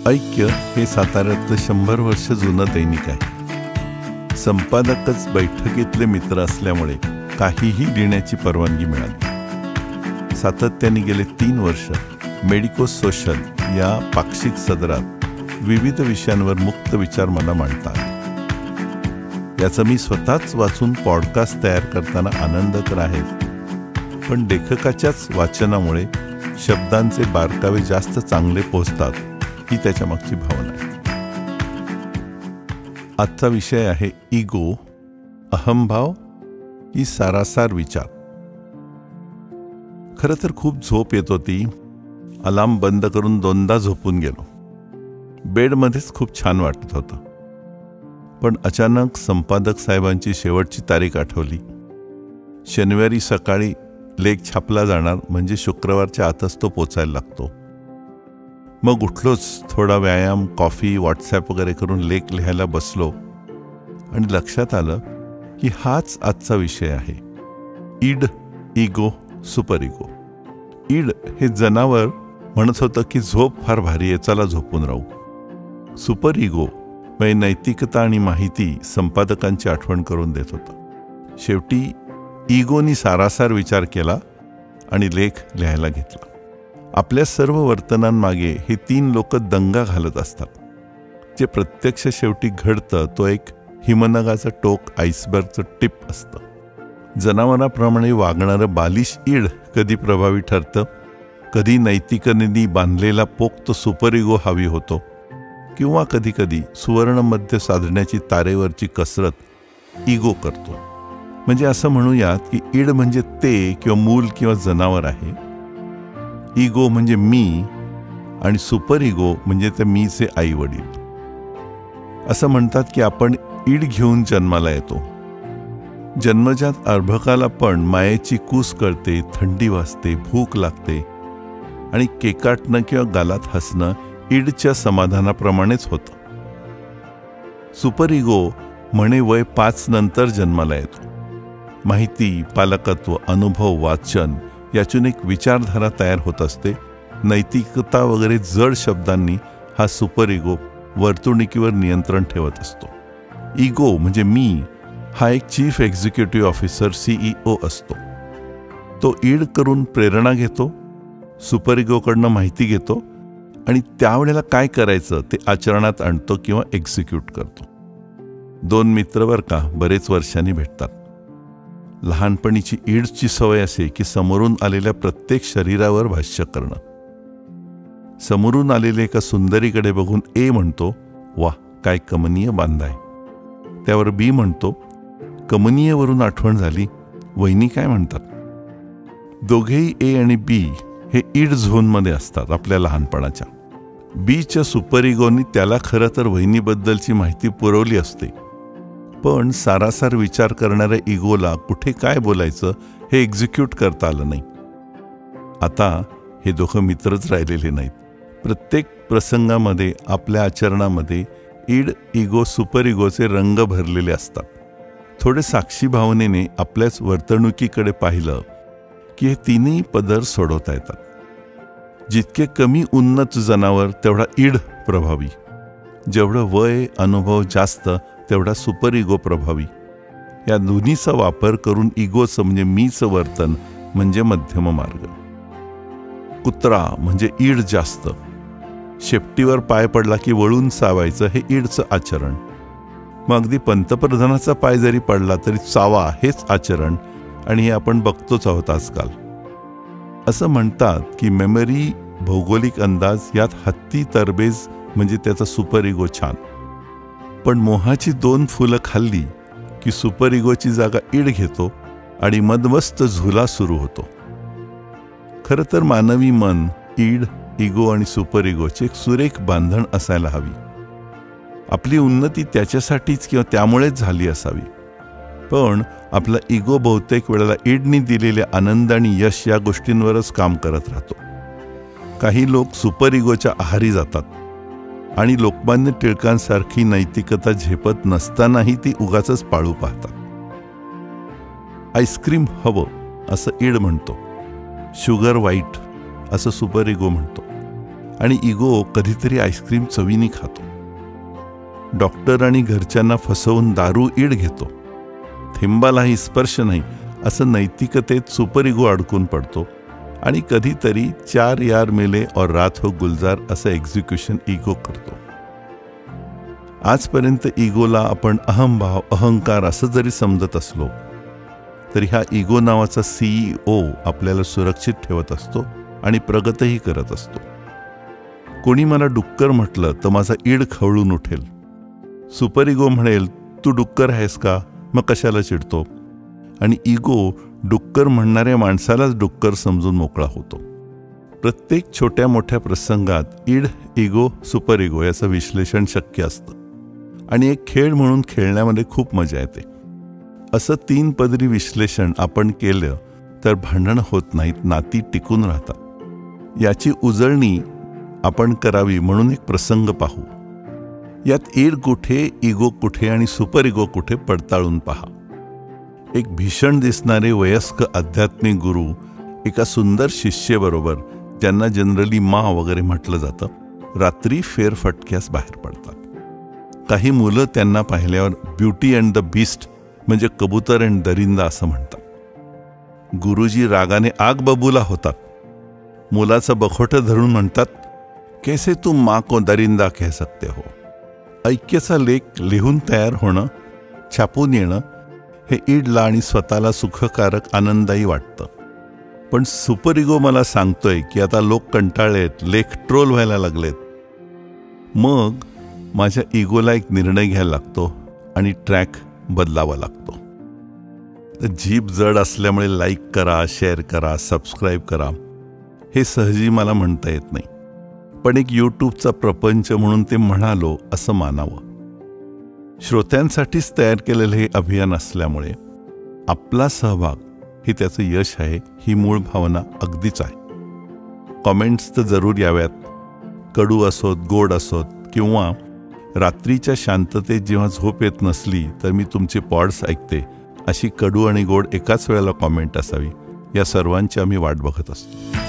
ऐक्य हे साताऱ्यातलं 100 वर्ष जुनं दैनिक आहे. संपादकच बैठकीतले मित्र असल्यामुळे काहीही लिहिण्याची परवानगी मिळाली. सातत्याने गेले 3 वर्ष मेडिको सोशल या पाक्षिक सदरात विविध विषयांवर मुक्त विचार मला मांडता आले. याचं मी स्वतःच वाचून पॉडकास्ट तयार करताना आनंद तर आहेच, पण लेखकाच्याच वाचनामुळे शब्दांचे बारकावे जास्त चांगले पोहोचतात ही त्याच्या मागची भावना आहे. आजचा विषय आहे इगो, अहंभाव की सारासार विचार. खरं तर खूप झोप येत होती. अलार्म बंद करून 2दा झोपून गेलो. बेडमध्येच खूप छान वाटत होतं. पण अचानक संपादक साहेबांची शेवटची तारीख आठवली. शनिवारी सकाळी लेख छापला जाणार म्हणजे शुक्रवारच्या आतच तो पोचायला लागतो. मग उठलोच, थोडा व्यायाम, कॉफी, व्हॉट्सॲप वगैरे करून लेख लिहायला बसलो आणि लक्षात आलं की हाच आजचा विषय आहे. ईड, इगो, सुपर इगो. ईड हे जनावर म्हणत होतं की झोप फार भारी आहे, चला झोपून राहू. सुपर इगो म्हणजे नैतिकता आणि माहिती संपादकांची आठवण करून देत होतं. शेवटी इगोनी सारासार विचार केला आणि लेख लिहायला घेतला. आपल्या सर्व वर्तनांमागे हे 3 लोक दंगा घालत असतात. जे प्रत्यक्ष शेवटी घडतं तो एक हिमनगाचं टोक, आईसबर्गचं टिप असतं. जनावराप्रमाणे वागणारं बालिश ईड कधी प्रभावी ठरतं, कधी नैतिकतेने बांधलेला पोक्त सुपर इगो हवी होतो, किंवा कधीकधी सुवर्ण मध्य साधण्याची तारेवरची कसरत इगो करतो. म्हणजे असं म्हणूयात की ईड म्हणजे ते किंवा मूल किंवा जनावर आहे, इगो म्हणजे मी, आणि सुपर इगो म्हणजे ते मीचे आई वडील. असं म्हणतात की आपण ईड घेऊन जन्माला येतो. जन्मजात अर्भकाला पण मायेची कूस कळते, थंडी वाजते, भूक लागते आणि केकाटणं किंवा गालात हसणं ईडच्या समाधानाप्रमाणेच होतं. सुपर इगो म्हणे वय 5 नंतर जन्माला येतो. माहिती, पालकत्व, अनुभव, वाचन यातून एक विचारधारा तयार होत असते. नैतिकता वगैरे जड शब्दांनी हा सुपर इगो वर्तणुकीवर नियंत्रण ठेवत असतो. इगो म्हणजे मी हा एक चीफ एक्झिक्युटिव्ह ऑफिसर, CEO असतो. तो ईड करून प्रेरणा घेतो, सुपर इगोकडनं माहिती घेतो आणि त्यावेळेला काय करायचं ते आचरणात आणतो किंवा एक्झिक्यूट करतो. 2 मित्र बरं का बरेच वर्षांनी भेटतात. लहानपणीची ईडची सवय असे की समोरून आलेल्या प्रत्येक शरीरावर भाष्य करणं. समोरून आलेल्या एका सुंदरीकडे बघून ए म्हणतो, वा काय कमनीय बांधाय. त्यावर बी म्हणतो, कमनीयवरून आठवण झाली, वहिनी काय म्हणतात. दोघेही ए आणि बी हे ईड झोनमध्ये असतात आपल्या लहानपणाच्या. बीच्या सुपर इगोनी त्याला खरं तर वहिनीबद्दलची माहिती पुरवली असते, पण सारासार विचार करणाऱ्या इगोला कुठे काय बोलायचं हे एक्झिक्यूट करता आलं नाही. आता हे दोघं मित्रच राहिलेले नाहीत. प्रत्येक प्रसंगामध्ये आपल्या आचरणामध्ये ईड, इगो, सुपर इगोचे रंग भरलेले असतात. थोडे साक्षी भावनेने आपल्याच वर्तणुकीकडे पाहिलं की हे 3ही पदर सोडवता येतात. जितके कमी उन्नत जनावर तेवढा ईड प्रभावी. जेवढं वय, अनुभव जास्त तेवढा सुपर इगो प्रभावी. या दोन्हीचा वापर करून इगोचं म्हणजे मीचं वर्तन म्हणजे मध्यम मार्ग. कुत्रा म्हणजे ईड जास्त. शेपटीवर पाय पडला की वळून चावायचं हे ईडचं आचरण. मग अगदी पंतप्रधानाचा पाय जरी पडला तरी चावा हेच आचरण, आणि हे आपण बघतोच आहोत आजकाल. असं म्हणतात की मेमरी, भौगोलिक अंदाज यात हत्ती तरबेज म्हणजे त्याचा सुपर इगो छान. पण मोहाची 2 फुलं खाल्ली की सुपर इगोची जागा ईड घेतो आणि मदमस्त झुला सुरू होतो. खरं तर मानवी मन ईड, इगो आणि सुपर इगोची एक सुरेख बांधण असायला हवी. आपली उन्नती त्याच्यासाठीच किंवा त्यामुळेच झाली असावी. पण आपला इगो बहुतेक वेळेला ईडनी दिलेल्या आनंद आणि यश या गोष्टींवरच काम करत राहतो. काही लोक सुपर इगोच्या आहारी जातात आणि लोकमान्य टिळकांसारखी नैतिकता झेपत नसतानाही ती उगाचच पाळू पाहतात. आईस्क्रीम हवं असं ईड म्हणतो, शुगर वाईट असं सुपर इगो म्हणतो. आणि इगो कधीतरी आईस्क्रीम चवीने खातो. डॉक्टर आणि घरच्यांना फसवून दारू ईड घेतो. थेंबालाही स्पर्श नाही असं नैतिकतेत सुपर इगो अडकून पडतो. आणि कधीतरी 4 यार मिले और रात हो गुलजार असं एक्झिक्युशन इगो करतो. आजपर्यंत इगोला आपण अहंभाव, अहंकार असं जरी समजत असलो तरी हा इगो नावाचा CEO आपल्याला सुरक्षित ठेवत असतो आणि प्रगतही करत असतो. कोणी मला डुक्कर म्हटलं तर माझा ईड खवळून उठेल. सुपर इगो म्हणेल, तू डुक्कर आहेस का, मग कशाला चिडतो? आणि इगो डुक्कर म्हणणाऱ्या माणसालाच डुक्कर समजून मोकळा होतो. प्रत्येक छोट्या मोठ्या प्रसंगात ईड, इगो, सुपर इगो याचं विश्लेषण शक्य असतं आणि एक खेळ म्हणून खेळण्यामध्ये खूप मजा येते. असं 3 पदरी विश्लेषण आपण केलं तर भांडणं होत नाहीत, नाती टिकून राहतात. याची उजळणी आपण करावी म्हणून एक प्रसंग पाहू. यात ईड कुठे, इगो कुठे आणि सुपर इगो कुठे पडताळून पहा. एक भीषण दिसणारे वयस्क आध्यात्मिक गुरु एका सुंदर शिष्येबरोबर, ज्यांना जनरली माँ वगैरे म्हटलं जातं, रात्री फेरफटक्यास बाहेर पडतात. काही मुलं त्यांना पाहिल्यावर ब्युटी अँड द बीस्ट म्हणजे कबूतर अँड दरिंदा असं म्हणतात. गुरुजी रागाने आग बबूला होतात. मुलाचं बखोटं धरून म्हणतात, कैसे तुम माँ को दरिंदा कह सकते हो. ऐक्याचा लेख लिहून तयार होणं, छापून येणं हे ईडला आणि स्वतःला सुखकारक, आनंददायी वाटतं. पण सुपर इगो मला सांगतोय की आता लोक कंटाळलेत, लेख ट्रोल व्हायला लागलेत. मग माझ्या इगोला एक निर्णय घ्यायला लागतो आणि ट्रॅक बदलावा लागतो. तर जीभ जड असल्यामुळे लाईक करा, शेअर करा, सबस्क्राईब करा हे सहजी मला म्हणता येत नाही. पण एक यूट्यूबचा प्रपंच म्हणून ते म्हणालो असं मानावं. श्रोत्यांसाठीच तयार केलेलं हे अभियान असल्यामुळे आपला सहभाग हे त्याचं यश आहे, ही मूळ भावना अगदीच आहे. कॉमेंट्स तर जरूर याव्यात, कडू असोत, गोड असोत, किंवा रात्रीच्या शांततेत जेव्हा झोप येत नसली तर मी तुमचे पॉड्स ऐकते अशी कडू आणि गोड एकाच वेळेला कॉमेंट असावी. या सर्वांची आम्ही वाट बघत असतो.